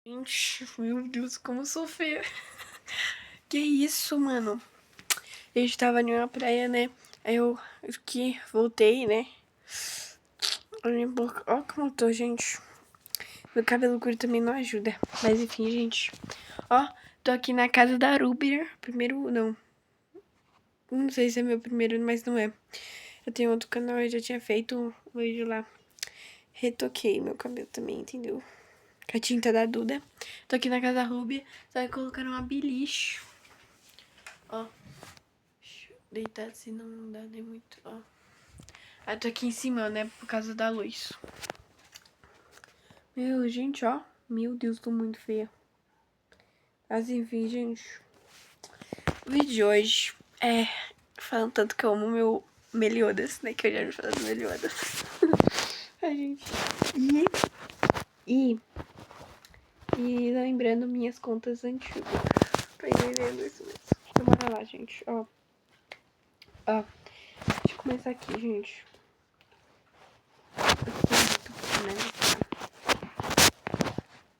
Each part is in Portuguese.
Gente, meu Deus, como eu sou feia. Que isso, mano? A gente tava em uma praia, né? Aí eu aqui, voltei, né? Ó como eu tô, gente. Meu cabelo curto também não ajuda. Mas enfim, gente. Ó, tô aqui na casa da Rubier. Primeiro, não. Não sei se é meu primeiro, mas não é. Eu tenho outro canal, eu já tinha feito um vídeo lá. Retoquei meu cabelo também, entendeu? Com a tinta da Duda. Tô aqui na casa da Ruby. Só que colocaram uma beliche. Ó. Deixa eu deitar assim, não dá nem muito, ó. Ah, tô aqui em cima, né, por causa da luz. Meu, gente, ó. Meu Deus, tô muito feia. Mas enfim, gente. O vídeo de hoje é falando tanto que eu amo meu Meliodas, né, que eu já me falando Meliodas. Ai, gente. E lembrando minhas contas antigas. Pra entendendo isso mesmo. Então bora lá, gente, ó. Ó, deixa eu começar aqui, gente.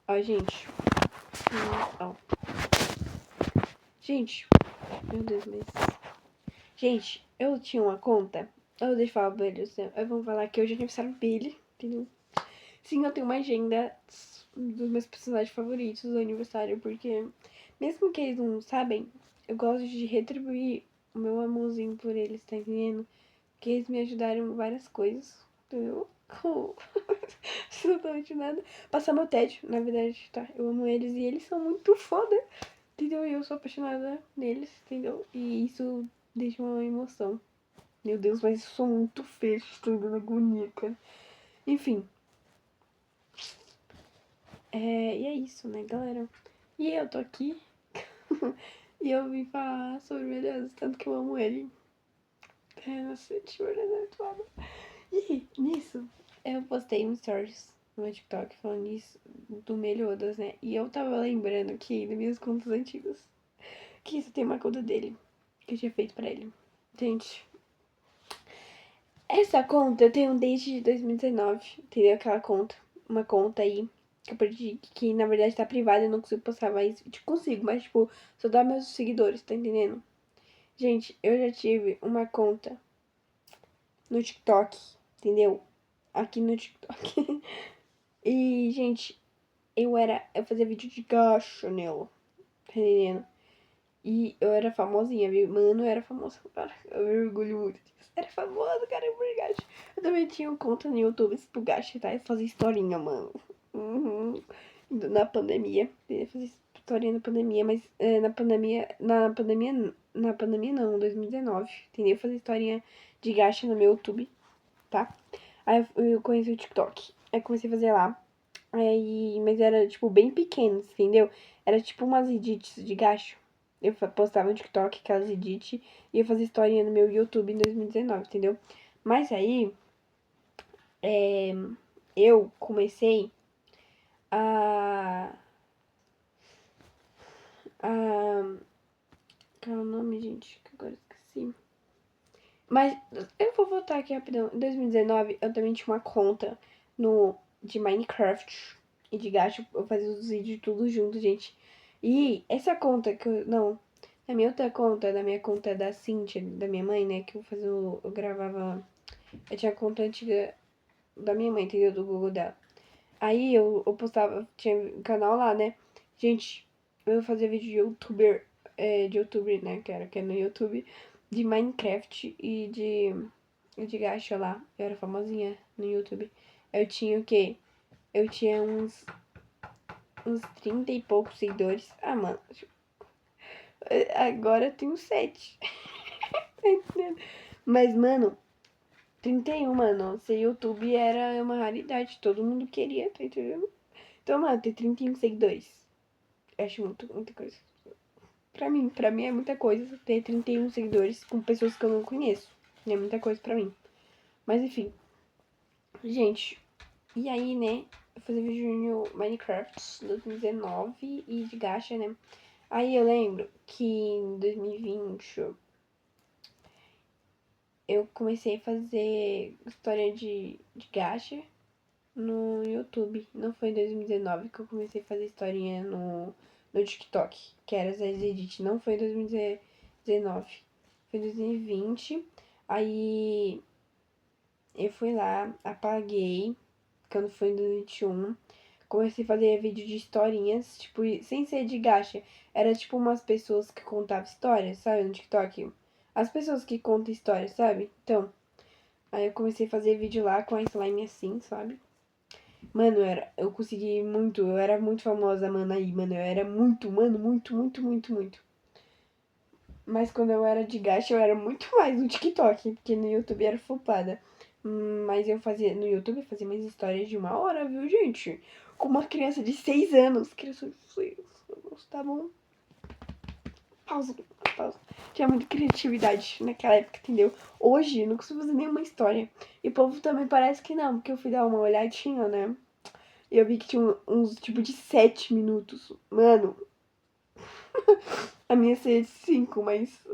Ó, gente. Ó. Gente, meu Deus, mas... Gente, eu tinha uma conta. Eu deixava pra ele, assim, vamos falar que hoje é aniversário dele, entendeu? Sim, eu tenho uma agenda dos meus personagens favoritos do aniversário, porque mesmo que eles não sabem, eu gosto de retribuir o meu amorzinho por eles, tá entendendo? Porque eles me ajudaram em várias coisas, entendeu? Absolutamente nada. Passar meu tédio, na verdade, tá? Eu amo eles e eles são muito foda, entendeu? E eu sou apaixonada neles, entendeu? E isso deixa uma emoção. Meu Deus, mas eu sou muito feia, estou dando agonia, cara. Enfim. E é isso, né, galera? E eu tô aqui. E eu vim falar sobre o Meliodas, tanto que eu amo ele. Nossa, de verdade, é foda. E nisso, eu postei um stories no meu TikTok falando isso do Meliodas, né? E eu tava lembrando aqui das minhas contas antigas. Que isso tem uma conta dele, que eu tinha feito pra ele. Gente, essa conta eu tenho desde 2019, entendeu? Aquela conta. Uma conta aí que eu perdi, que na verdade tá privada, eu não consigo postar mais vídeo. Consigo, mas tipo, só dá meus seguidores, tá entendendo? Gente, eu já tive uma conta no TikTok, entendeu? Aqui no TikTok. E, gente, eu fazia vídeo de gacha nela, tá entendendo? E eu era famosinha, viu? Mano, eu era famosa, cara. Eu me orgulho muito disso. Era famosa, cara, é verdade. Eu também tinha um conta no YouTube, pro gacha, tá? Eu fazia historinha, mano. Uhum. Na pandemia. Eu fazia historinha na pandemia, mas na pandemia não, 2019. Entendeu? Eu fazia historinha de gacha no meu YouTube, tá? Aí eu conheci o TikTok. Aí comecei a fazer lá. Aí, mas era, tipo, bem pequeno, entendeu? Era tipo umas edits de gacho. Eu postava no TikTok aquelas edits e eu fazia historinha no meu YouTube em 2019, entendeu? Mas aí, eu comecei a... a... Qual é o nome, gente? Que agora eu esqueci. Mas eu vou voltar aqui rapidão. Em 2019, eu também tinha uma conta de Minecraft e de gacha. Eu fazia os vídeos tudo junto, gente. E essa conta que eu. Não. A minha outra conta, da minha conta da Cintia, da minha mãe, né? Que eu fazia. Eu gravava. Eu tinha a conta antiga da minha mãe, entendeu? Do Google dela. Aí eu postava. Tinha um canal lá, né? Gente, eu fazia vídeo de youtuber. De youtuber, né? Que é no YouTube. De Minecraft e de gacha lá. Eu era famosinha no YouTube. Eu tinha o quê? Eu tinha uns 30 e poucos seguidores. Ah, mano. Agora eu tenho 7. Tá entendendo? Mas, mano, 31, mano. Ser YouTube era uma raridade. Todo mundo queria, tá entendendo? Então, mano, ter 31 seguidores. Eu acho muita coisa. Pra mim é muita coisa ter 31 seguidores com pessoas que eu não conheço. É muita coisa pra mim. Mas enfim. Gente, e aí, né? Eu fazia vídeo no Minecraft 2019 e de gacha, né? Aí eu lembro que em 2020 eu comecei a fazer história de gacha. no YouTube. Não foi em 2019 que eu comecei a fazer historinha no TikTok, que era Zez Edit. Não foi em 2019. Foi em 2020. Aí eu fui lá, apaguei. Quando foi em 2021. Comecei a fazer vídeo de historinhas, tipo, sem ser de gacha. Era tipo umas pessoas que contavam histórias, sabe, no TikTok. As pessoas que contam histórias, sabe? Então, aí eu comecei a fazer vídeo lá com a slime assim, sabe? Mano, eu consegui muito, eu era muito famosa, mano, aí, mano. Eu era muito, mano, muito, muito, muito, muito. Mas quando eu era de gacha, eu era muito mais no TikTok, porque no YouTube era flopada. Mas eu fazia, no YouTube, eu fazia mais histórias de 1 hora, viu, gente? Com uma criança de 6 anos. Criança de 6 anos, tá bom? Pausa, pausa. Tinha muita criatividade naquela época, entendeu? Hoje, eu não consigo fazer nenhuma história. E o povo também parece que não, porque eu fui dar uma olhadinha, né? E eu vi que tinha uns, tipo, de 7 minutos. Mano, a minha seria de 5, mas...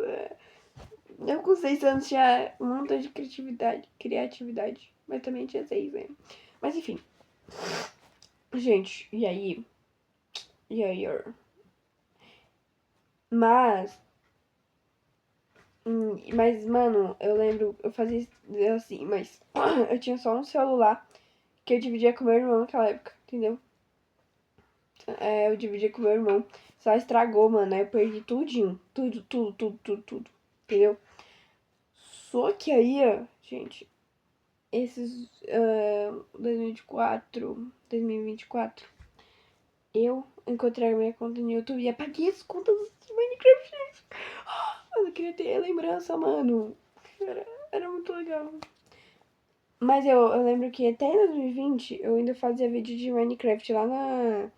eu com 6 anos tinha um montão de criatividade. Mas também tinha 6, né? Mas enfim. Gente, e aí? E aí, Mas... mas, mano, eu lembro... Eu fazia assim, mas... eu tinha só um celular que eu dividia com meu irmão naquela época, entendeu? É, eu dividia com meu irmão. Só estragou, mano. Aí eu perdi tudinho. Tudo, tudo, tudo, tudo, tudo. Entendeu? Só que aí, ó, gente, esses 2024, eu encontrei a minha conta no YouTube e apaguei as contas de Minecraft, gente. Eu queria ter a lembrança, mano. Era muito legal. Mas eu lembro que até em 2020 eu ainda fazia vídeo de Minecraft lá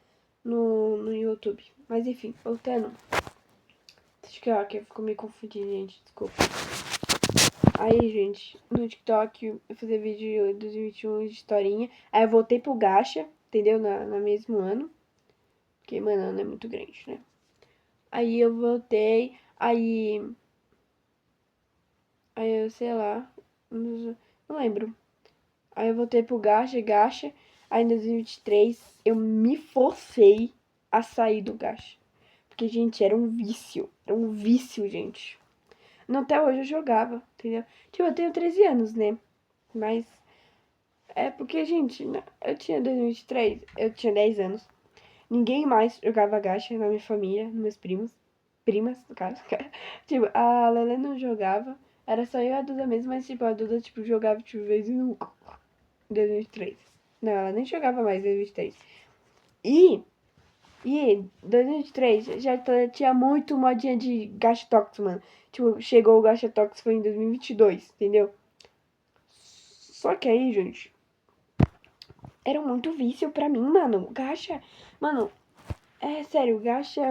no YouTube. Mas enfim, voltando. Acho que, ó, que eu fico me confundindo, gente. Desculpa. Aí, gente, no TikTok eu fazia vídeo em 2021 de historinha. Aí eu voltei pro Gacha, entendeu? No mesmo ano. Porque, mano, ano é muito grande, né? Aí eu voltei, aí eu, sei lá, não lembro. Aí eu voltei pro Gacha. Aí em 2023 eu me forcei a sair do Gacha. Porque, gente, era um vício. Era um vício, gente. Não, até hoje eu jogava, entendeu? Tipo, eu tenho 13 anos, né? Mas é porque, gente, eu tinha 2023, eu tinha 10 anos. Ninguém mais jogava gacha na minha família, nos meus primos. Primas, no caso. Tipo, a Lele não jogava. Era só eu e a Duda mesmo, mas tipo, a Duda tipo, jogava tipo, vez em nunca. Em 2023. Não, ela nem jogava mais em 2023. E, e 2023 já tinha muito modinha de Gacha Tox, mano. Tipo, chegou o Gacha Tox foi em 2022, entendeu? Só que aí, gente, era muito vício pra mim, mano. Gacha, mano, é sério, gacha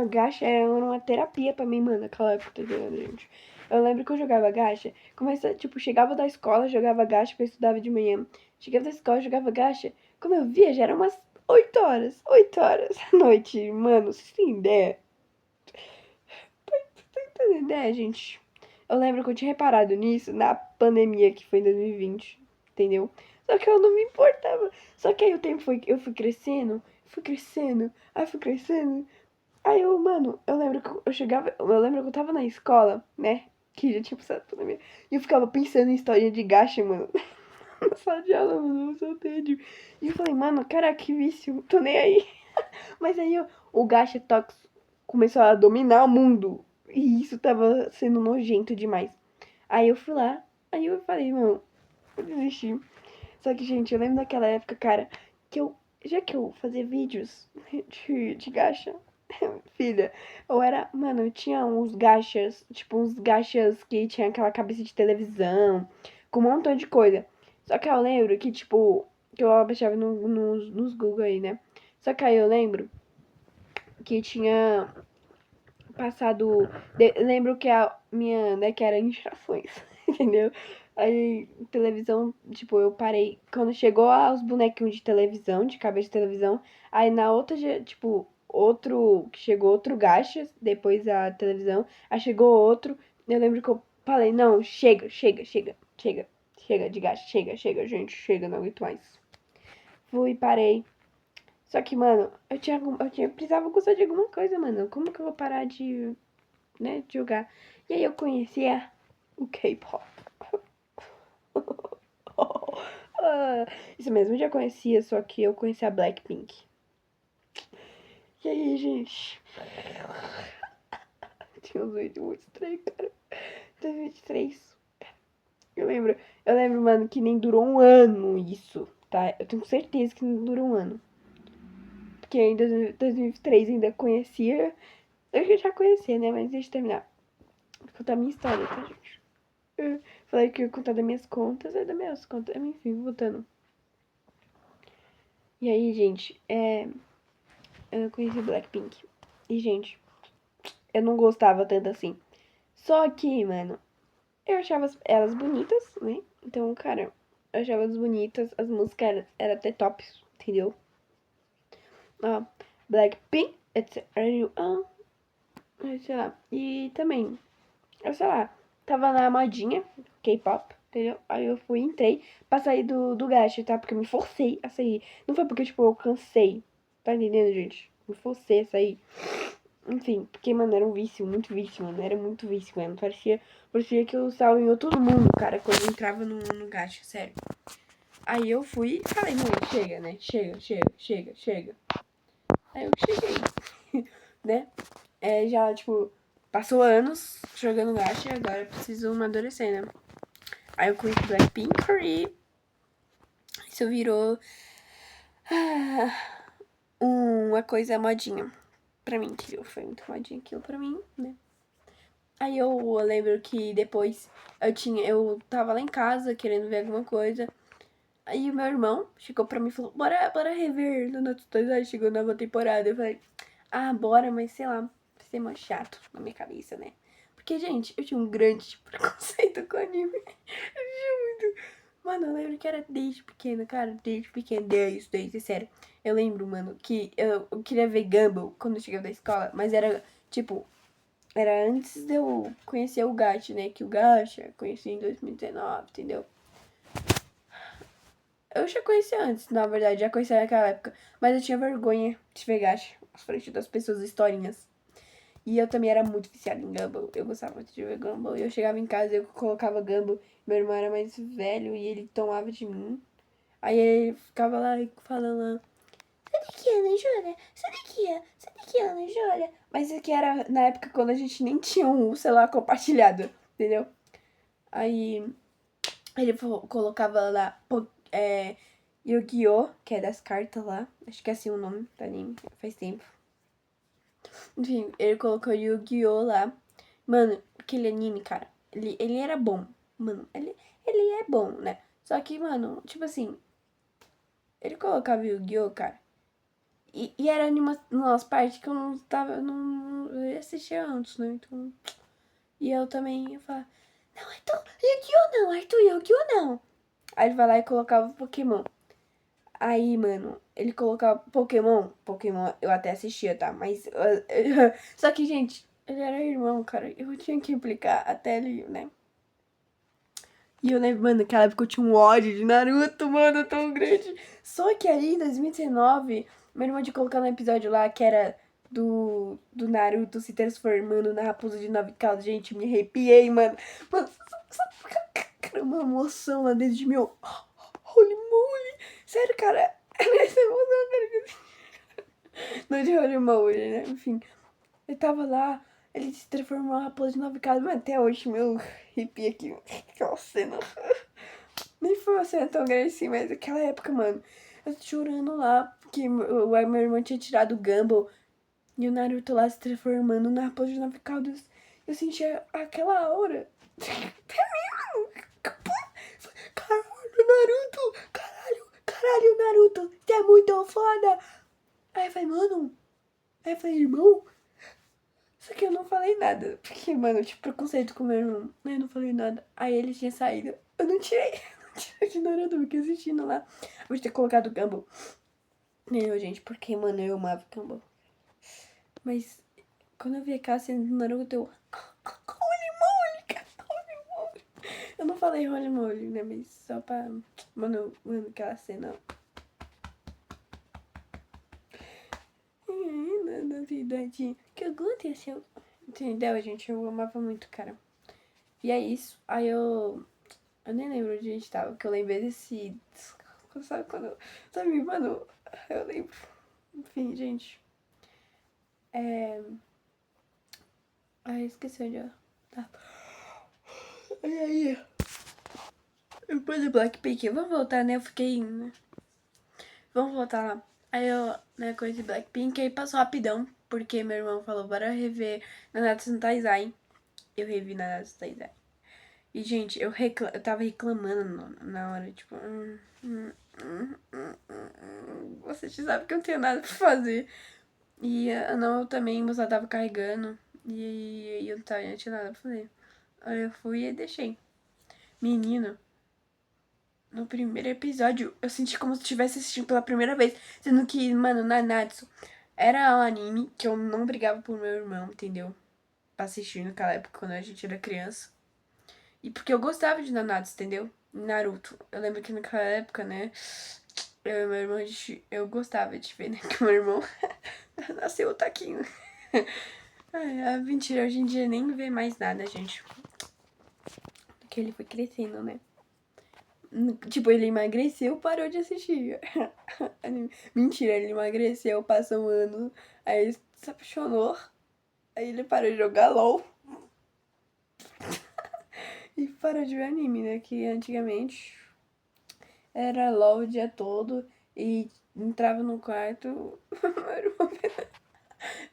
era uma terapia pra mim, mano, naquela época, tá ligado, gente? Eu lembro que eu jogava gacha, tipo, chegava da escola, jogava gacha, porque eu estudava de manhã. Chegava da escola, jogava gacha. Quando eu via, já era umas 8 horas da noite, mano, vocês têm ideia? Tem ideia, gente? Eu lembro que eu tinha reparado nisso na pandemia que foi em 2020, entendeu? Só que eu não me importava. Só que aí o tempo foi, eu fui crescendo, aí fui crescendo. Aí eu, mano, eu lembro que eu chegava, eu lembro que eu tava na escola, né? Que já tinha passado a pandemia. E eu ficava pensando em história de gacha, mano. Na sala de aula, mano, eu sou tédio. E eu falei, mano, caraca, que vício, tô nem aí. Mas aí o gacha Tox começou a dominar o mundo. E isso tava sendo nojento demais. Aí eu fui lá, aí eu falei, mano, eu desisti. Só que, gente, eu lembro daquela época, cara, que já que eu fazia vídeos de gacha, filha, eu era, mano, eu tinha uns gachas, tipo, uns gachas que tinha aquela cabeça de televisão, com um montão de coisa. Só que eu lembro que, tipo, que eu baixava nos Google aí, né? Só que aí eu lembro que tinha passado. Lembro que a minha, né, que era infrações, entendeu? Aí, televisão, tipo, eu parei. Quando chegou aos bonequinhos de televisão, de cabeça de televisão, aí na outra, tipo, outro. Chegou outro gacha, depois a televisão, aí chegou outro. Eu lembro que eu falei, não, chega de gacha, chega, gente, chega, não aguento mais. Fui, parei. Só que, mano, eu precisava gostar de alguma coisa, mano. Como que eu vou parar de, né, de jogar? E aí eu conhecia o K-pop. Ah, isso mesmo, eu já conhecia, só que eu conhecia a Blackpink. E aí, gente? Tinha uns vídeos muito estranhos, cara. 2023. Eu lembro, mano, que nem durou um ano isso, tá? Eu tenho certeza que não durou um ano. Porque em 2023 ainda conhecia. Eu já conhecia, né? Mas deixa eu terminar. Vou contar a minha história, tá, gente? Eu falei que eu ia contar das minhas contas, é das minhas contas. Enfim, voltando. E aí, gente, eu conheci o Blackpink. E, gente, eu não gostava tanto assim. Só que, mano, eu achava elas bonitas, né? Então, cara, eu achava elas bonitas. As músicas eram até tops, entendeu? Ó, Blackpink, it's are you on? Sei lá. E também, eu sei lá, tava na modinha, K-pop, entendeu? Aí eu fui, entrei pra sair do gacha, tá? Porque eu me forcei a sair. Não foi porque, tipo, eu cansei. Tá entendendo, gente? Me forcei a sair. Enfim, porque, mano, era um vício, muito vício, mano. Era muito vício, mano. Parecia que eu estava em outro mundo, cara, quando eu entrava no gacha, sério. Aí eu fui e falei, não, chega, né? Chega. Aí eu cheguei, né? Já, tipo, passou anos jogando gacha e agora eu preciso amadurecer, né? Aí eu conheci Blackpink e isso virou uma coisa modinha pra mim, que foi muito modinha aquilo pra mim, né? Aí eu lembro que depois eu tava lá em casa querendo ver alguma coisa. Aí o meu irmão chegou pra mim e falou, bora rever Nanatsu Taizai, chegou na nova temporada. Eu falei, ah, bora, mas sei lá, vai ser mais chato na minha cabeça, né? Porque, gente, eu tinha um grande preconceito com anime. Eu tinha muito. Mano, eu lembro que era desde pequena, cara, desde pequena, desde, sério. Eu lembro, mano, que eu queria ver Gumball quando eu chegava da escola, mas era, tipo, era antes de eu conhecer o Gacha, né? Que o Gacha conheci em 2019, entendeu? Eu já conhecia antes, na verdade, já conhecia naquela época. Mas eu tinha vergonha de ver Gacha à frente das pessoas historinhas. E eu também era muito viciada em Gumball. Eu gostava muito de ver Gumball. E eu chegava em casa e eu colocava Gumball. Meu irmão era mais velho e ele tomava de mim. Aí ele ficava lá falando lá. Sai daqui, Ana Júlia. Sai daqui, Ana Júlia. Mas isso aqui era na época quando a gente nem tinha um celular compartilhado, entendeu? Aí ele colocava lá Yu-Gi-Oh!, que é das cartas lá. Acho que é assim o nome do anime, faz tempo. Enfim, ele colocou Yu-Gi-Oh! Lá. Mano, aquele anime, cara, ele era bom. Mano, ele é bom, né? Só que, mano, tipo assim, ele colocava Yu-Gi-Oh!, cara. E era umas partes que eu não tava. Não eu assistia antes, né? Então. E eu também ia falar, não, Arthur, Yu-Gi-Oh! Não, Arthur, Yu-Gi-Oh! Não. Aí ele vai lá e colocava Pokémon. Aí, mano, ele colocava Pokémon eu até assistia, tá? Mas. Só que, gente, ele era irmão, cara. Eu tinha que implicar até ele, né? E eu lembro, mano, naquela época eu tinha um ódio de Naruto, mano, tão grande. Só que aí, em 2019, meu irmão tinha colocado um episódio lá que era do Naruto se transformando na raposa de 9 caudas. Gente, me arrepiei, mano. Mano, cara, uma emoção lá dentro de mim. Holy moly! Sério, cara, essa emoção, cara. Não de holy moly, né? Enfim, eu tava lá, ele se transformou na raposa de 9 caudas. Mas até hoje, meu, arrepia aqui. Aquela cena. Nem foi uma cena tão grande assim, mas aquela época, mano, eu chorando lá, porque meu irmão tinha tirado o Gumball e o Naruto lá se transformando na raposa de 9 caudas. Eu sentia aquela aura. Caralho, Naruto! Caralho, Naruto! Você é muito foda! Aí eu falei, mano. Aí eu falei, irmão. Só que eu não falei nada. Porque, mano, eu tinha preconceito com meu irmão. Aí eu não falei nada. Aí ele tinha saído. Eu não tirei. Não tirei de Naruto, fiquei assistindo lá. Vou ter colocado o Gumball. Meu, gente, porque, mano, eu amava o Gumball. Mas quando eu vi aquela cena do Naruto, eu. Holy moly, cara! Holy moly! Eu não falei holy moly, né? Mas só pra. Mano, aquela cena. idade que aconteceu. Entendeu, gente? Eu amava muito, cara. E é isso. Aí eu nem lembro onde a gente tava, que eu lembrei desse. Sabe quando. Sabe, mano? Eu lembro. Enfim, gente. Ai, esqueci onde eu. Tá. E aí? Depois do Blackpink, vamos voltar, né? Eu fiquei. Né? Vamos voltar lá. Aí eu, né, conheci Blackpink, aí passou rapidão, porque meu irmão falou, bora rever Nanatsu no Taizai. Eu revi Nanatsu no Taizai. E, gente, eu tava reclamando na hora, tipo... Você já sabe que eu não tenho nada pra fazer. E a não, eu também, mas ela tava carregando. E eu não tinha nada pra fazer. Aí eu fui e deixei. Menino, no primeiro episódio, eu senti como se estivesse assistindo pela primeira vez. Sendo que, mano, Nanatsu era um anime que eu não brigava por meu irmão, entendeu? Pra assistir naquela época, quando a gente era criança. E porque eu gostava de Nanatsu, entendeu? Naruto. Eu lembro que naquela época, né? Eu e meu irmão, eu gostava de ver, né? Que meu irmão nasceu o taquinho. Ai, mentira, hoje em dia nem vê mais nada, gente. Porque ele foi crescendo, né? Tipo, ele emagreceu, parou de assistir. Mentira, ele emagreceu, passou um ano, aí ele se apaixonou, aí ele parou de jogar LOL e parou de ver anime, né? Que antigamente era LOL o dia todo e entrava no quarto.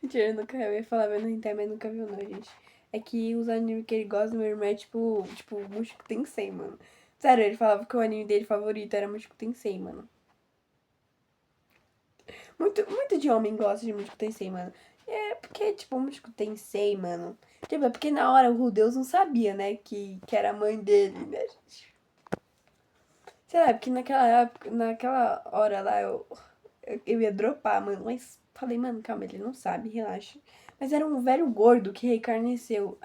Mentira, eu nunca eu ia falar vendo hentai, mas nunca viu não, gente. É que os animes que ele gosta, meu irmão, é tipo, Mushoku Tensei, mano. Sério, ele falava que o anime dele favorito era Mushoku Tensei, mano. Muito de homem gosta de Mushoku Tensei, mano. É porque, tipo, Mushoku Tensei, mano. Tipo, é porque na hora o Rudeus não sabia, né, que era a mãe dele, né, gente? Sei lá, porque naquela hora lá eu ia dropar, mano. Mas falei, mano, calma, ele não sabe, relaxa. Mas era um velho gordo que recarneceu.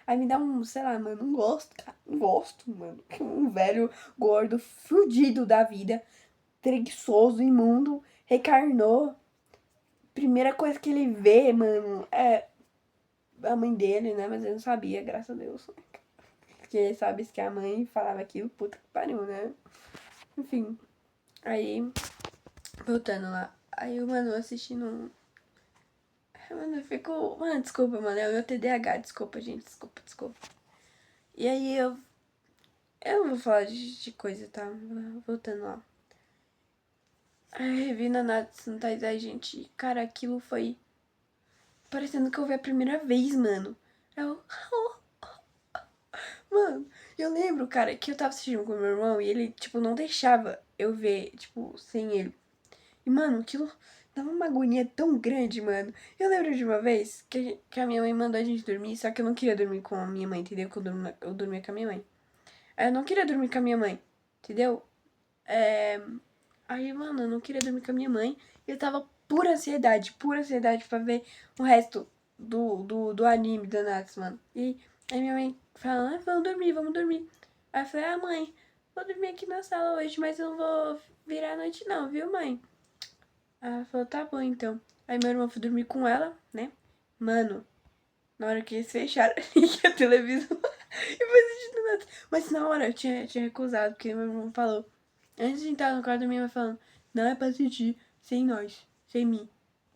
Aí me dá um, sei lá, mano, não gosto, cara. Não gosto, mano. Um velho gordo, fudido da vida, preguiçoso, imundo, recarnou. Primeira coisa que ele vê, mano, é a mãe dele, né? Mas ele não sabia, graças a Deus. Porque ele sabe que a mãe falava aquilo, puta que pariu, né? Enfim, aí, voltando lá. Aí, mano, eu assistindo. Mano, eu fico. Mano, desculpa, mano. É o meu TDAH. Desculpa, gente. Desculpa. E aí eu. Eu não vou falar de coisa, tá? Voltando lá. Aí eu revi Nanatsu no Taizai, gente. Cara, aquilo foi. Parecendo que eu vi a primeira vez, mano. Eu. Mano, eu lembro, cara, que eu tava assistindo com meu irmão e ele, tipo, não deixava eu ver, tipo, sem ele. E, mano, aquilo dava uma agonia tão grande, mano. Eu lembro de uma vez que a minha mãe mandou a gente dormir, só que eu não queria dormir com a minha mãe, entendeu? Que eu dormia com a minha mãe. Aí eu não queria dormir com a minha mãe, entendeu? É... Aí, mano, eu não queria dormir com a minha mãe. E eu tava pura ansiedade pra ver o resto do anime do Natsu, mano. E aí minha mãe falando, ah, vamos dormir. Aí eu falei, ah, mãe, vou dormir aqui na sala hoje, mas eu não vou virar a noite não, viu, mãe? Aí ela falou, tá bom então. Aí meu irmão foi dormir com ela, né? Mano, na hora que eles fecharam, a televisão e foi assistindo nada. Mas na hora eu tinha recusado, porque meu irmão falou. Antes de entrar no quarto, minha mãe falando, não é pra assistir sem nós, sem mim.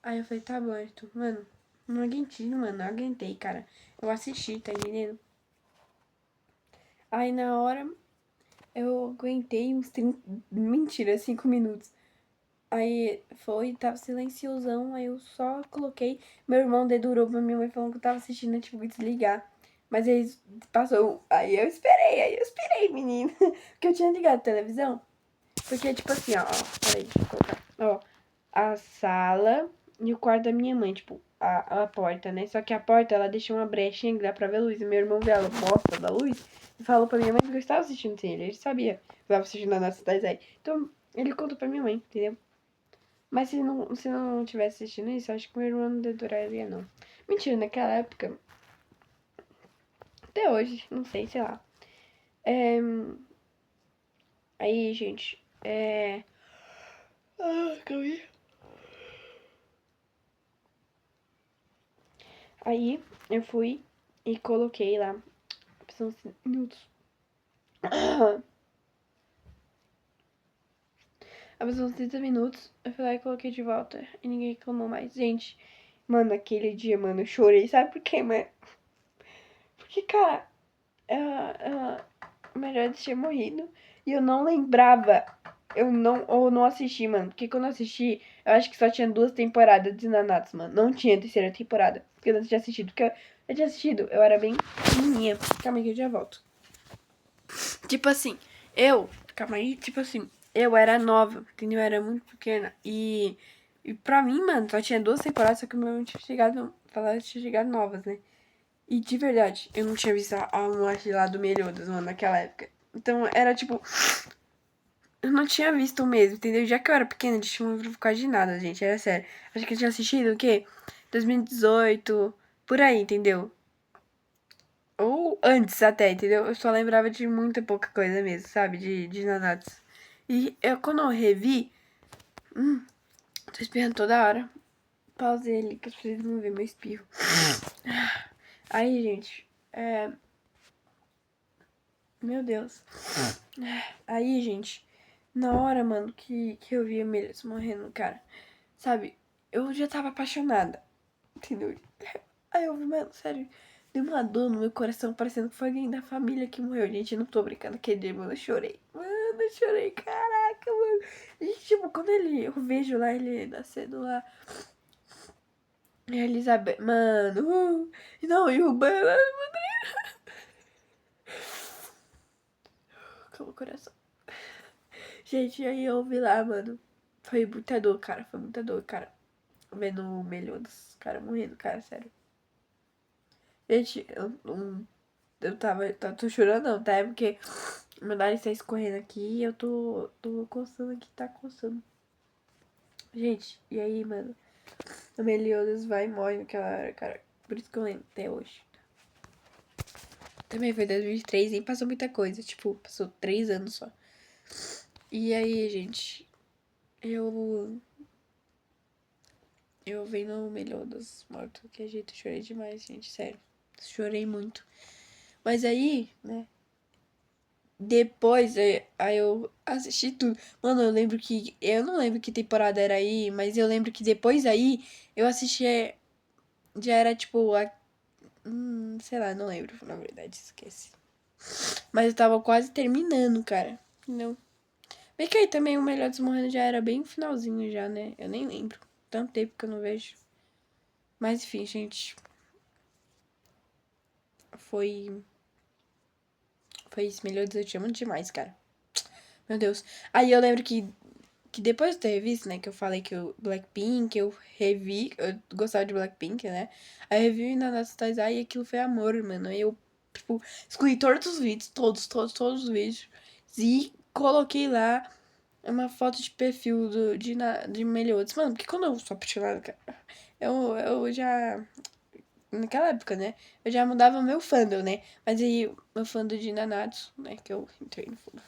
Aí eu falei, tá bom, Arthur. Mano, não aguentei, mano, não aguentei, cara. Eu assisti, tá entendendo? Aí na hora eu aguentei uns 30. Mentira, 5 minutos. Aí foi, tava silenciosão, aí eu só coloquei. Meu irmão dedurou pra minha mãe falando que eu tava assistindo a Netflix desligar. Mas aí passou. Aí eu esperei, menino. Porque eu tinha ligado a televisão. Porque, tipo assim, ó, peraí, deixa eu colocar. Ó, a sala e o quarto da minha mãe, tipo, a porta, né? Só que a porta, ela deixou uma brechinha que dá pra ver a luz. E meu irmão vê ela bosta da luz e falou pra minha mãe que eu estava assistindo sem ele. Ele sabia que eu estava assistindo a nossa série. Então, ele contou pra minha mãe, entendeu? Mas se não tivesse assistindo isso, acho que meu irmão não dedoraria, não. Mentira, naquela época, até hoje, não sei, sei lá. É... Aí, gente, calma aí. Aí eu fui e coloquei lá. São 5 minutos. Passou uns 30 minutos, eu fui lá e coloquei de volta. E ninguém reclamou mais. Gente, mano, aquele dia, mano, eu chorei. Sabe por quê, mano? Porque, cara, o melhor tinha morrido. E eu não lembrava. Eu não assisti, mano. Porque quando eu assisti, eu acho que só tinha 2 temporadas de Nanatsu, mano. Não tinha terceira temporada. Porque eu não tinha assistido. Porque eu tinha assistido, eu era bem pequenininha. Calma aí que eu já volto. Tipo assim, calma aí, tipo assim, eu era nova, entendeu? Eu era muito pequena. E pra mim, mano, só tinha 2 temporadas, só que o meu tinha chegado, falar tinha chegado novas, né? E de verdade, eu não tinha visto a morte lá do Meliodas, mano, naquela época. Então era tipo, eu não tinha visto mesmo, entendeu? Já que eu era pequena, a gente não viu por causa de nada, gente, era sério. Acho que eu tinha assistido o quê? 2018, por aí, entendeu? Ou antes até, entendeu? Eu só lembrava de muita pouca coisa mesmo, sabe? De Nanatsu. E quando eu revi. Tô espirrando toda hora. Pausei ali, que vocês não ver meu espirro. Aí, gente. Meu Deus. Aí, gente. Na hora, mano, que eu vi a Melis morrendo, cara. Sabe? Eu já tava apaixonada. Entendeu? Aí eu vi, mano, sério. Deu uma dor no meu coração, parecendo que foi alguém da família que morreu. Gente, eu não tô brincando. Aquele dia, mano, eu chorei. Mano, eu chorei. Caraca, mano. E, tipo, quando eu vejo lá, ele nascendo lá. E a Elizabeth, mano. Não, e o Ban. Calma o coração. Gente, aí eu vi lá, mano. Foi muita dor, cara. Foi muita dor, cara. Vendo o melhor dos caras morrendo, cara, sério. Gente, eu tô chorando não, tá? É porque meu nariz tá escorrendo aqui e eu tô coçando aqui, tá coçando. Gente, e aí, mano? O Meliodas vai e morre naquela hora, cara. Por isso que eu lembro até hoje. Também foi 2023, nem passou muita coisa. Tipo, passou 3 anos só. E aí, gente, eu. Eu vendo o Meliodas morto. Que jeito, chorei demais, gente, sério. Chorei muito. Mas aí, né? Depois, aí eu assisti tudo. Mano, eu lembro que. Eu não lembro que temporada era aí, mas eu lembro que depois aí eu assisti. Já era tipo. Sei lá, não lembro, na verdade, esquece. Mas eu tava quase terminando, cara. Não. Bem que aí também o Melhor Morrendo já era bem finalzinho já, né? Eu nem lembro. Tanto tempo que eu não vejo. Mas enfim, gente. Foi. Foi isso. Melhor eu te amo demais, cara. Meu Deus. Aí eu lembro que depois de ter revisto, né? Que eu falei que o Blackpink, eu revi. Eu gostava de Blackpink, né? Aí eu revi na nossa Taizai e aquilo foi amor, mano. Aí eu, tipo, excluí todos os vídeos. Todos os vídeos. E coloquei lá uma foto de perfil de Meliodas. Mano, porque quando eu sou apaixonada, cara, eu já. Naquela época, né? Eu já mudava meu fandom, né? Mas aí, meu fandom de Nanatsu, né? Que eu entrei no fundo.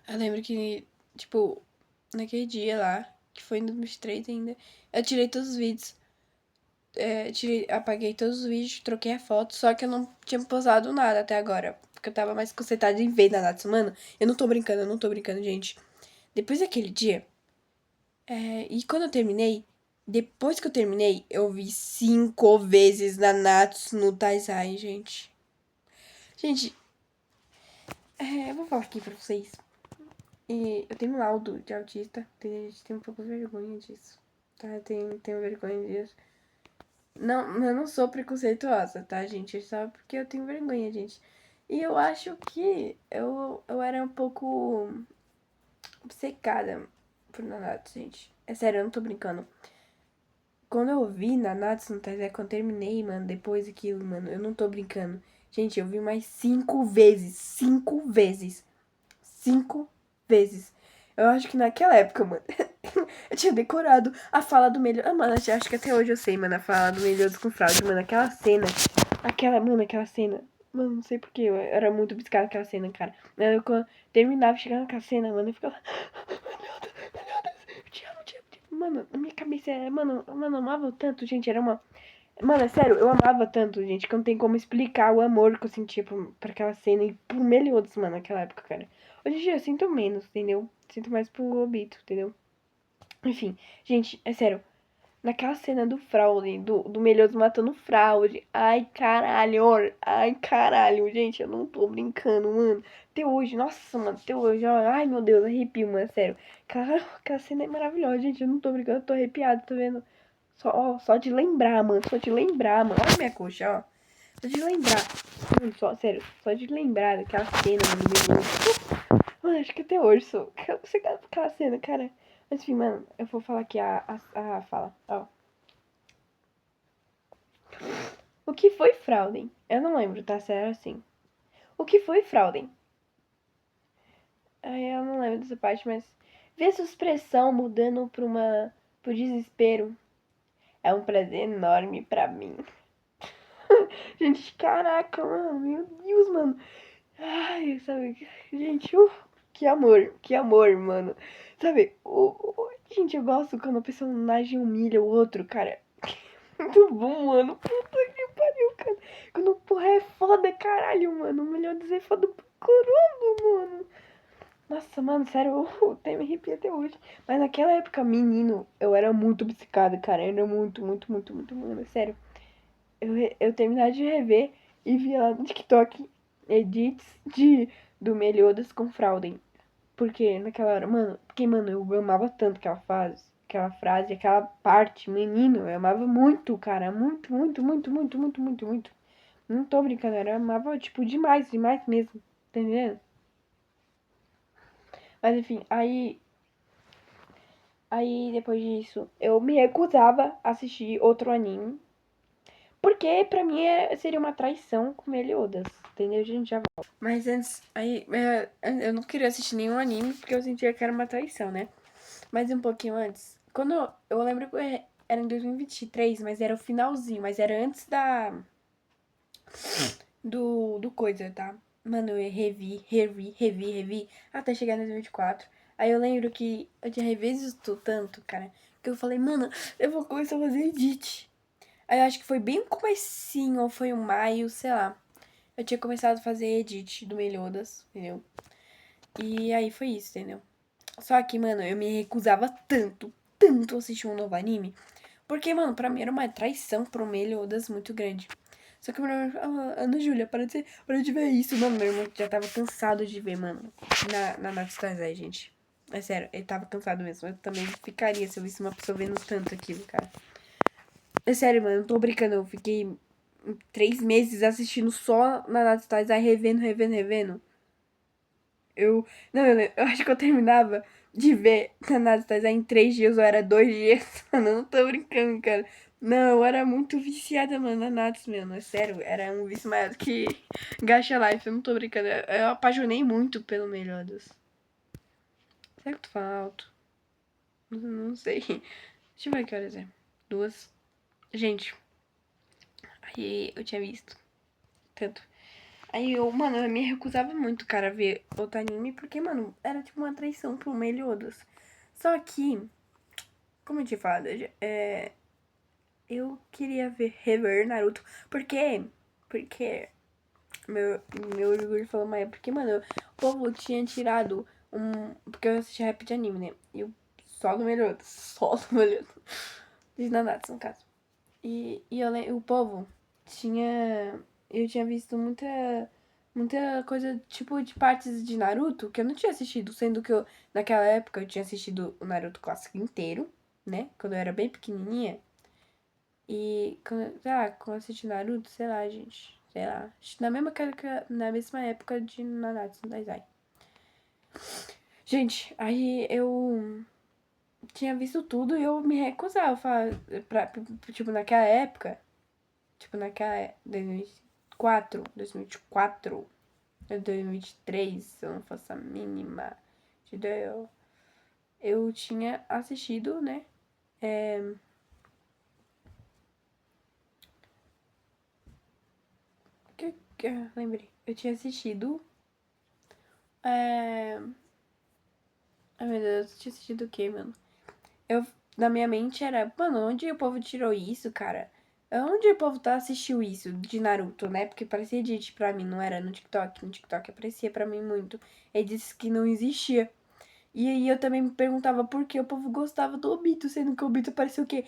Eu lembro que, tipo, naquele dia lá, que foi em 2003 ainda, eu tirei todos os vídeos. Apaguei todos os vídeos, troquei a foto, só que eu não tinha postado nada até agora. Porque eu tava mais concentrada em ver Nanatsu. Mano, eu não tô brincando, gente. Depois daquele dia, e quando eu terminei, depois que eu terminei, eu vi 5 vezes Nanatsu no Taizai, gente. Gente, eu vou falar aqui pra vocês. E eu tenho um laudo de autista, a gente tem um pouco de vergonha disso, tá? Eu tenho vergonha disso. Não, eu não sou preconceituosa, tá, gente? É só porque eu tenho vergonha, gente. E eu acho que eu era um pouco obcecada por Nanatsu, gente. É sério, eu não tô brincando. Quando eu vi Nanatsu no Taizai, quando eu terminei, mano, depois daquilo, mano, eu não tô brincando. Gente, eu vi mais 5 vezes. 5 vezes. 5 vezes. Eu acho que naquela época, mano, eu tinha decorado a fala do Melhor. Ah, mano, acho que até hoje eu sei, mano, a fala do Melhores com Fraude, mano, aquela cena. Aquela cena. Mano, não sei porquê, eu era muito obcecada naquela cena, cara. Quando terminava chegando naquela cena, mano, eu ficava. Meu Deus, eu te amo, te amo, te amo. mano, na minha cabeça era, mano, eu amava tanto, gente, era uma... Mano, é sério, eu amava tanto, gente, que não tem como explicar o amor que eu sentia por aquela cena e por Meliodas, mano, naquela época, cara. Hoje em dia eu sinto menos, entendeu? Sinto mais pro Obito, entendeu? Enfim, gente, é sério. Naquela cena do fraude, do Meliodas matando o fraude. Ai, caralho, gente, eu não tô brincando, mano. Até hoje, nossa, mano, até hoje, ó. Ai, meu Deus, arrepio, mano, sério. Aquela cena é maravilhosa, gente, eu não tô brincando, eu tô arrepiado, tá vendo? Só, ó, só de lembrar, mano, só de lembrar, mano. Olha minha coxa, ó. Só de lembrar. Mano, só, sério, só de lembrar daquela cena, mano, mano, acho que até hoje sou. Aquela cena, cara. Mas enfim, mano, eu vou falar aqui a fala, ó. O que foi Frauden? Eu não lembro, tá? Sério assim. O que foi Frauden? Ai, eu não lembro dessa parte, mas... Ver sua expressão mudando pro desespero é um prazer enorme pra mim. Gente, caraca, mano. Meu Deus, mano. Ai, sabe? Gente, que amor, mano. Sabe? Gente, eu gosto quando a personagem humilha o outro, cara. Muito bom, mano. Puta que pariu, cara. Quando porra é foda, caralho, mano. Melhor dizer foda pro caramba, mano. Nossa, mano, sério, eu até me arrepio até hoje. Mas naquela época, menino, eu era muito obcecada, cara. Eu era muito, mano. Sério. Eu terminava de rever e via lá no TikTok edits do Meliodas com Frauden. Porque naquela hora, mano, porque, mano, eu amava tanto aquela frase, aquela parte, menino, eu amava muito, cara, muito. Não tô brincando, eu amava, tipo, demais mesmo, tá entendendo? Mas enfim, aí depois disso, eu me recusava a assistir outro anime, porque pra mim seria uma traição com Meliodas, entendeu? A gente já volta. Mas antes, aí, eu não queria assistir nenhum anime, porque eu sentia que era uma traição, né? Mas um pouquinho antes. Quando eu lembro que era em 2023, mas era o finalzinho, mas era antes do coisa, tá? Mano, eu revi, até chegar em 2024. Aí eu lembro que eu tinha revisto tanto, cara, que eu falei, mano, eu vou começar a fazer edit. Aí eu acho que foi bem no comecinho, ou foi um maio, sei lá. Eu tinha começado a fazer edit do Meliodas, entendeu? E aí foi isso, entendeu? Só que, mano, eu me recusava tanto assistir um novo anime. Porque, mano, pra mim era uma traição pro Meliodas muito grande. Só que meu irmão falou, Ana Júlia, para de ver isso. Mano, meu irmão já tava cansado de ver, mano. Na Natsu Taizai, gente. É sério, ele tava cansado mesmo. Eu também ficaria se eu visse uma pessoa vendo tanto aquilo, cara. É sério, mano, não tô brincando. Eu fiquei 3 meses assistindo só na Natsu Taizai, revendo. Eu. Não, eu acho que eu terminava de ver Nanatsu Taizai em 3 dias, ou era 2 dias. Mano, eu não tô brincando, cara. Não, eu era muito viciada, mano, na Natsu, mano. É sério, era um vício maior do que Gacha Life, eu não tô brincando. Eu apaixonei muito pelo Meliodas. Será que tu fala alto? Não sei. Deixa eu ver que horas é. 2. Gente, aí eu tinha visto tanto. Aí eu, mano, eu me recusava muito, cara, a ver outro anime, porque, mano, era tipo uma traição pro Meliodas. Só que, como eu tinha falado, eu queria rever Naruto. Por quê? Porque meu orgulho falou, mas porque, mano, o povo tinha tirado um. Porque eu assisti rap de anime, né? E o solo Meliodas. Solo Meliodas. De Nanatsu, no caso. O povo tinha. Eu tinha visto muita coisa, tipo, de partes de Naruto que eu não tinha assistido, sendo que naquela época, eu tinha assistido o Naruto clássico inteiro, né? Quando eu era bem pequenininha. E, sei lá, quando eu assisti Naruto, sei lá, gente. Sei lá. Acho que na mesma época de Nanatsu no Taizai. Gente, aí eu tinha visto tudo e eu me recusava tipo, naquela época. Tipo, naquela 2004, 2023, eu não faço a mínima ideia. Eu tinha assistido, né? Lembrei. Eu tinha assistido. É... Ai, meu Deus, eu tinha assistido o quê, mano? Eu na minha mente era, mano, onde o povo tirou isso, cara? Onde o povo assistiu isso de Naruto, né? Porque parecia edit pra mim, não era no TikTok. No TikTok aparecia pra mim muito. Ele disse que não existia. E aí eu também me perguntava por que o povo gostava do Obito, sendo que o Obito apareceu o quê?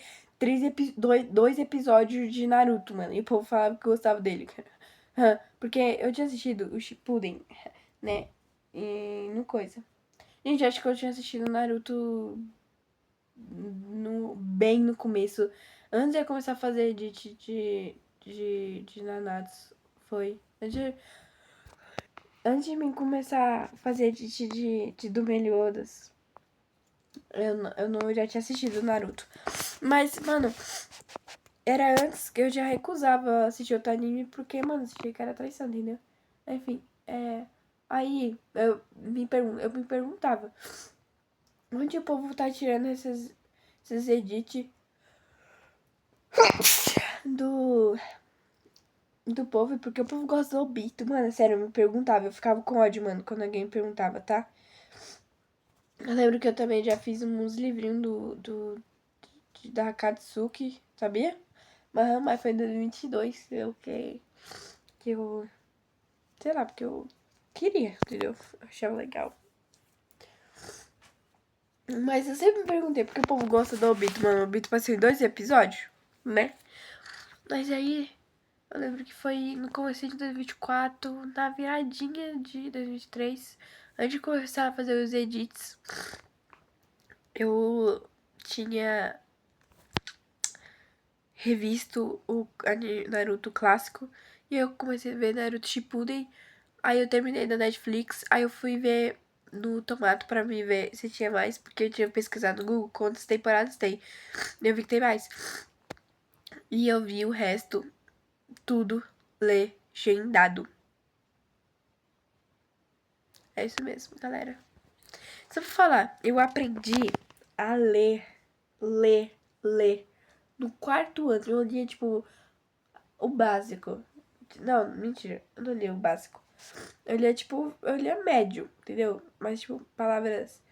Dois episódios de Naruto, mano. E o povo falava que gostava dele, cara. Porque eu tinha assistido o Shippuden, né? E no coisa. Gente, acho que eu tinha assistido Naruto bem no começo. Antes de eu começar a fazer edit de Nanatsu. Foi. Antes de mim começar a fazer edit do Meliodas. Eu não já tinha assistido Naruto. Mas, mano, era antes que eu já recusava assistir outro anime porque, mano, assistia que era traição, entendeu? Enfim, aí eu me perguntava onde o povo tá tirando esses edits do, do povo, porque o povo gosta do Obito, mano, sério, eu me perguntava, eu ficava com ódio, mano, quando alguém me perguntava, tá? Eu lembro que eu também já fiz uns livrinhos da Akatsuki, sabia? Mas foi em 2022, que eu, sei lá, porque eu queria, entendeu? Eu achava legal. Mas eu sempre me perguntei porque o povo gosta do Obito, mano. O Obito passou em 2 episódios, né? Mas aí, eu lembro que foi no começo de 2024, na viradinha de 2023, antes de começar a fazer os edits, eu tinha revisto o Naruto clássico e eu comecei a ver Naruto Shippuden. Aí eu terminei na Netflix, aí eu fui ver no Tomato pra me ver se tinha mais, porque eu tinha pesquisado no Google quantas temporadas tem. E eu vi que tem mais. E eu vi o resto, tudo legendado. É isso mesmo, galera. Só pra falar, eu aprendi a ler no 4º ano. Eu lia, tipo, o básico. Não, mentira, eu não li o básico. Eu lia, tipo, eu lia médio, entendeu? Mas, tipo, palavras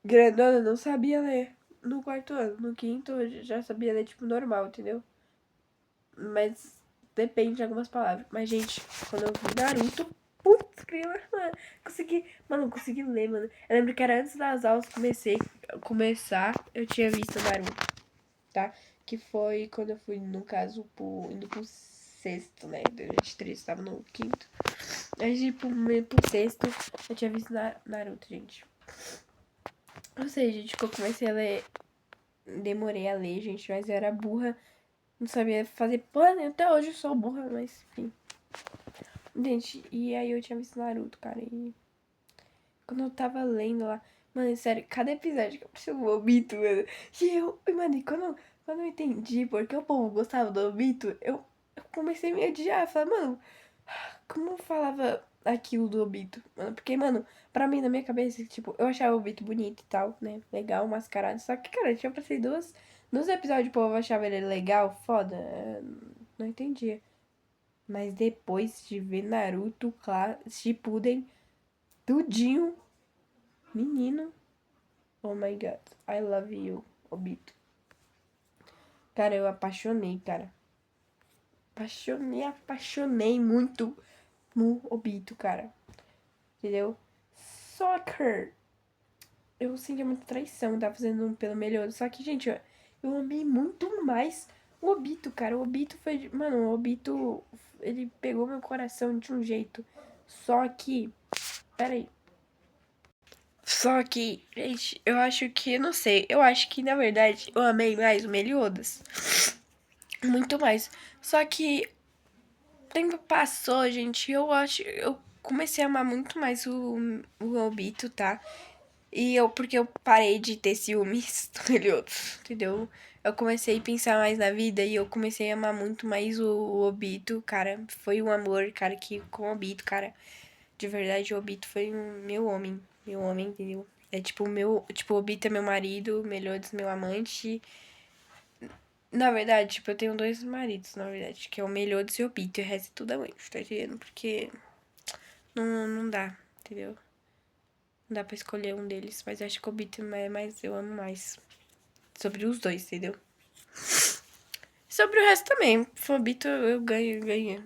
grandona eu não sabia ler no 4º ano. No 5º eu já sabia ler, tipo, normal, entendeu? Mas depende de algumas palavras. Mas, gente, quando eu vi Naruto, putz, mano, mano, eu consegui ler, mano. Eu lembro que era antes das aulas começar, eu tinha visto Naruto, tá? Que foi quando eu fui, no caso, indo pro 6º, né? 2023, tava no 5º. Aí, tipo, meio pro 6º, eu tinha visto Naruto, gente. Ou seja, gente, que eu comecei a ler. Demorei a ler, gente, mas eu era burra. Não sabia fazer plano. Até hoje eu sou burra, mas enfim. Gente, e aí eu tinha visto Naruto, cara. E quando eu tava lendo lá. Mano, sério, cada episódio que apareceu o Obito, mano. Mano, e quando eu entendi porque o povo gostava do Obito, eu comecei a me odiar. Eu falei, mano, como eu falava aquilo do Obito? Mano, porque, mano, pra mim, na minha cabeça, tipo, eu achava o Obito bonito e tal, né? Legal, mascarado. Só que, cara, tinha passei duas episódios, o povo achava ele legal, foda. Não entendia. Mas depois de ver Naruto, Shippuden, tudinho, menino. Oh my god, I love you, Obito. Cara, eu apaixonei, cara. Apaixonei muito no Obito, cara. Entendeu? Soccer. Eu sentia muita traição, tava fazendo pelo melhor. Só que, gente, eu amei muito mais o Obito, cara. O Obito foi. Mano, o Obito. Ele pegou meu coração de um jeito. Só que. Pera aí. Só que, gente, eu acho que. Eu não sei. Eu acho que, na verdade, eu amei mais o Meliodas. Muito mais. Só que. O tempo passou, gente. Eu acho. Eu comecei a amar muito mais o Obito, tá? Porque eu parei de ter ciúmes do outro, entendeu? Eu comecei a pensar mais na vida e eu comecei a amar muito mais o Obito, cara. Foi um amor, cara, que com o Obito, cara. De verdade, o Obito foi meu homem, entendeu? É tipo, o Obito é meu marido, o Meliodas meu amante. Na verdade, tipo, eu tenho 2 maridos, na verdade, que é o Meliodas e o Obito, e o resto é tudo amante, tá entendendo? Porque não dá, entendeu? Não dá pra escolher um deles, mas eu acho que o Obito é mais, eu amo mais. Sobre os dois, entendeu? Sobre o resto também. O Obito eu ganhei.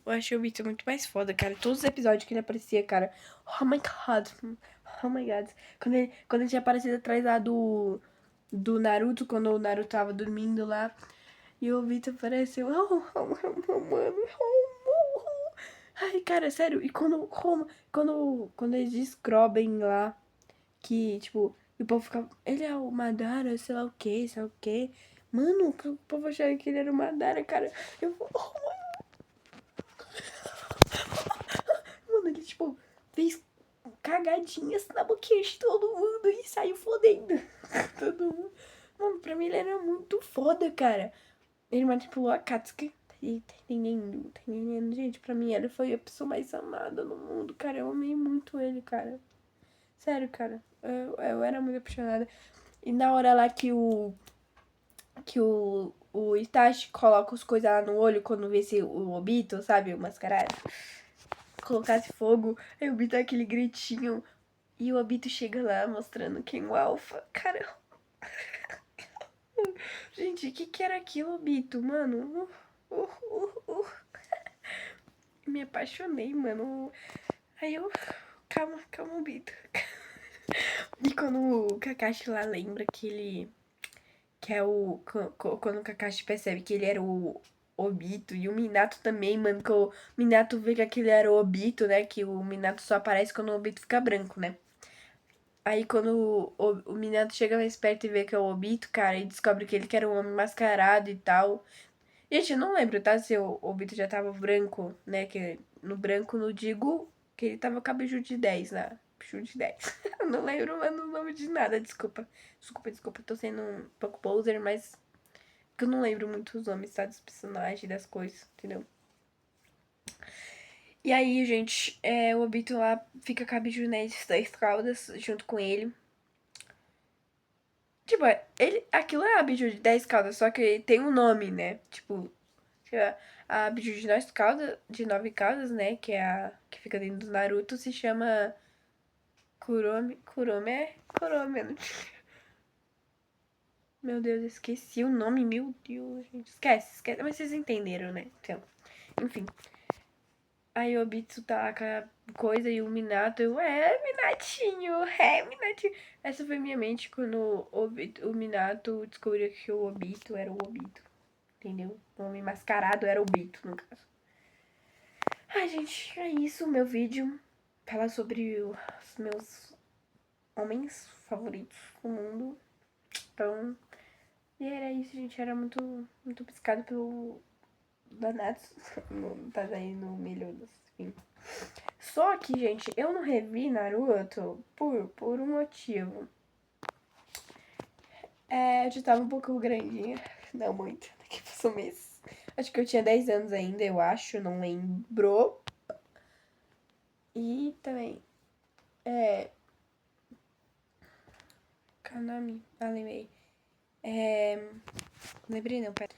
Eu achei o Obito muito mais foda, cara. Todos os episódios que ele aparecia, cara. Oh my god. Oh my god. Quando ele tinha aparecido atrás lá do Naruto, quando o Naruto tava dormindo lá. E o Obito apareceu. Mano. Ai, cara, sério. E quando eles descobrem lá que, tipo, o povo fica. Ele é o Madara, sei lá o que, sei lá o que. Mano, o povo achava que ele era o Madara, cara. Eu. Mano, ele, tipo, fez cagadinhas na boquinha de todo mundo e saiu fodendo. Todo mundo. Mano, pra mim ele era muito foda, cara. Ele manipulou a Katsuki. Tá entendendo? Tá entendendo? Gente, pra mim ele foi a pessoa mais amada no mundo, cara. Eu amei muito ele, cara. Sério, cara. Eu era muito apaixonada. E na hora lá que o Itachi coloca as coisas lá no olho quando vê se o Obito, sabe? O mascarado. Colocasse fogo, aí o Obito dá aquele gritinho. E o Obito chega lá mostrando quem é o Alpha. Cara. Gente, o que era aquilo, Obito? Mano. Me apaixonei, mano. Aí eu. Calma, Obito. E quando o Kakashi lá lembra que ele. Que é o. Quando o Kakashi percebe que ele era o Obito. E o Minato também, mano. Que o Minato vê que aquele era o Obito, né? Que o Minato só aparece quando o Obito fica branco, né? Aí quando o Minato chega mais perto e vê que é o Obito, cara, e descobre que ele que era um homem mascarado e tal. Gente, eu não lembro, tá? Se o Obito já tava branco, né? Que no branco não digo que ele tava com a biju de 10 lá. Biju de 10. Eu não lembro, mano, o nome de nada, desculpa. Desculpa, tô sendo um pouco poser, mas. Porque eu não lembro muito os nomes, tá? Dos personagens, das coisas, entendeu? E aí, gente, o Obito lá fica com a biju das caudas junto com ele. Tipo, aquilo é a biju de 10 caudas, só que tem um nome, né? Tipo, a biju de 9 caudas, né? Que é a que fica dentro do Naruto, se chama Kurome. Kurome. Meu Deus, esqueci o nome, meu Deus, gente. Esquece. Mas vocês entenderam, né? Então, enfim. Aí o Obito tá lá com a coisa e o Minato, Minatinho. Essa foi minha mente quando o Minato descobriu que o Obito era o Obito. Entendeu? O homem mascarado era o Obito, no caso. Ai, gente, é isso o meu vídeo. Falar sobre os meus homens favoritos do mundo. Então, e era isso, gente. Era muito piscado pelo Danatsu. Tá aí no Meliodas, enfim. Só que, gente, eu não revi Naruto por um motivo. Eu já tava um pouco grandinha. Não muito, daqui passou um mês. Acho que eu tinha 10 anos ainda, eu acho, não lembro. E também, Kanami, lembrei. Lembrei não, pera.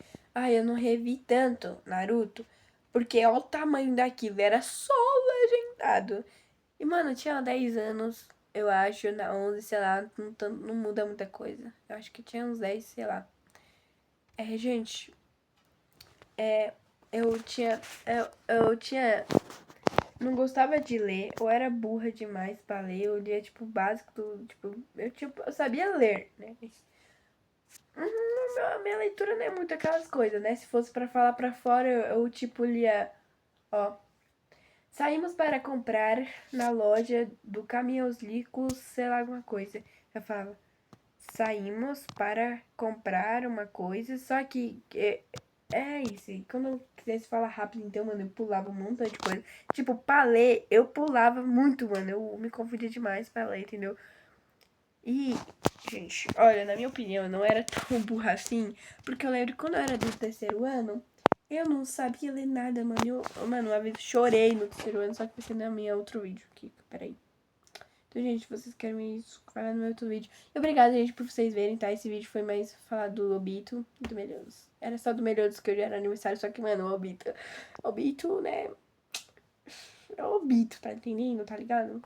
Eu não revi tanto Naruto, porque olha o tamanho daquilo, era só legendado. E, mano, eu tinha 10 anos, eu acho, na 11, sei lá, não muda muita coisa. Eu acho que tinha uns 10, sei lá. Gente, eu tinha, eu tinha, não gostava de ler, eu era burra demais pra ler, eu lia, tipo, o básico do, eu sabia ler, né? A minha leitura não é muito aquelas coisas, né? Se fosse pra falar pra fora, eu tipo, lia, ó. Saímos para comprar na loja do Caminhoslicos, sei lá, alguma coisa. Eu falava, saímos para comprar uma coisa, só que é isso. E quando eu quisesse falar rápido, então, mano, eu pulava um montão de coisa. Tipo, pra ler, eu pulava muito, mano. Eu me confundia demais pra ler, entendeu? E, gente, olha, na minha opinião, eu não era tão burra assim, porque eu lembro que quando eu era do terceiro ano, eu não sabia ler nada, mano. Mano, uma vez chorei no terceiro ano, só que vai ser na minha outro vídeo aqui. Peraí. Então, gente, se vocês querem isso, vai lá no meu outro vídeo. E obrigada, gente, por vocês verem, tá? Esse vídeo foi mais falar do Obito e do Meliodas. Era só do Meliodas que hoje era aniversário, só que, mano, o Obito, né? É o Obito, tá entendendo? Tá ligado?